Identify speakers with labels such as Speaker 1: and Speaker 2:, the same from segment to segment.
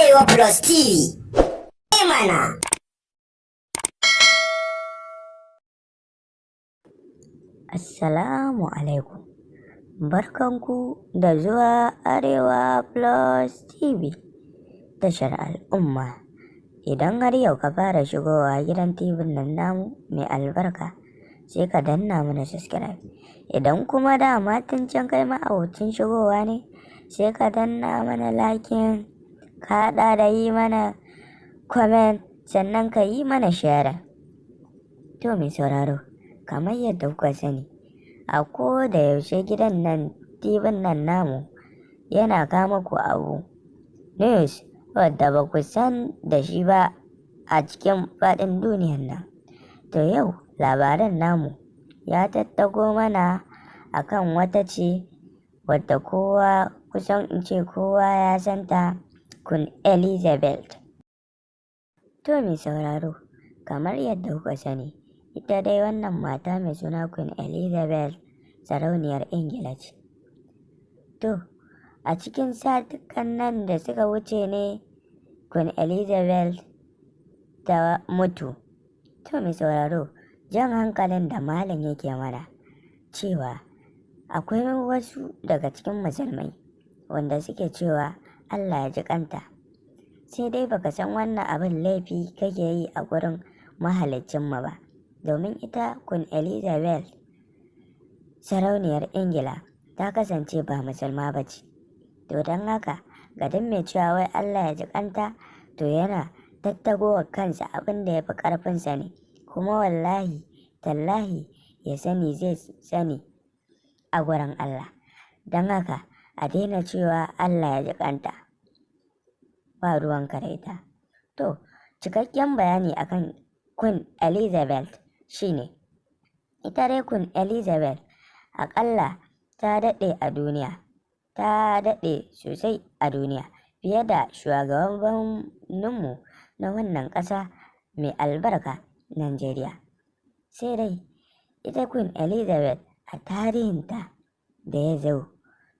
Speaker 1: Arewa Plus TV. Mana. Assalamu alaikum. Barkanku da zuwa Arewa Plus TV, tashar al'umma. Idan har yau ka fara shigowa gidan TV nan namu mai albarka, sai ka danna mana subscribe. Idan kuma dama tun can kai ma'abocin shigowa ne, sai ka danna mana liking, ka haɗa da yi mana comment, sannan ka yi mana share. To mai sauraro, kamar yadda kuka sani, a ko da yaushe gidan nan TV nan namu yana kama ku abu news wadda ba ku san da shi ba a cikin faɗin duniyan nan. To yau labaran namu ya tattago mana akan wata ce wadda kowa, kusan in ce kowa ya santa, Queen Elizabeth. To mai sauraro, kamar yadda kuka sani, ita dai wannan mata mai suna Queen Elizabeth sarauniyar Ingila ce. To, a cikin satukan nan da suka wuce ne Queen Elizabeth ta mutu. To mai sauraro, jan hankalin da malam yake mana cewa akwai wasu daga cikin musulmai wanda suke cewa Allah ya ji kanta. Sai dai baka san wannan abin laifi kake yi a gurin mahaliccinmu ba, domin ita Queen Elizabeth sarauniyar Ingila ta kasance ba musulma ba ce. To don haka ga duk mai cewa wai Allah ya ji kanta, to yana tattago wa kansa abin da ya fi ƙarfinsa ne, kuma wallahi tallahi ya sani zai sani a gurin Allah. Don haka a daina cewa Allah ya ji kanta, ba ruwanka da ita. To, cikakken bayani akan Queen Elizabeth shine, ita dai Queen Elizabeth aƙalla ta daɗe a duniya, ta daɗe sosai a duniya fiye da shugabanninmu na wannan ƙasa mai albarka, Najeriya. Sai dai ita Queen Elizabeth a tarihinta da ya zo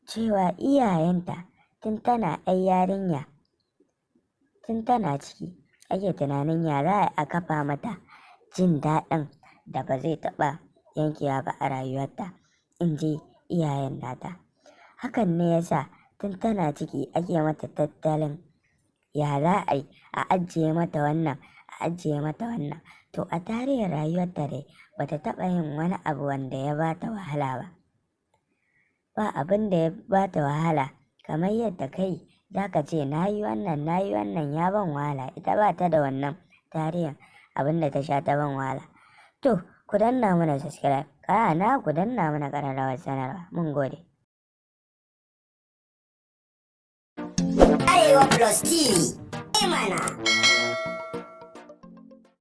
Speaker 1: cewa iyayenta tun tana yarinya, tun tana ciki ake tunanin ya za a kafa mata jin daɗin da ba zai taɓa yankewa ba a rayuwarta, in ji iyayen nata. Hakan ne yasa tun tana ciki ake mata tattalin ya za a yi a ajiye mata wannan, a ajiye mata wannan. To a tarihin rayuwarta dai bata taɓa yin wani abu wanda ya bata wahala ba. Ba abin da ya bata wahala kamar yadda kai za ka ce na yi wannan ya ban wahala. Ita ba ta da wannan tarihin abin da ta sha ta ban wahala. To, ku danna mana subscribe, na ku danna mana ƙararrawar sanarwa. Mun gode. Arewa Plus TV. Mana.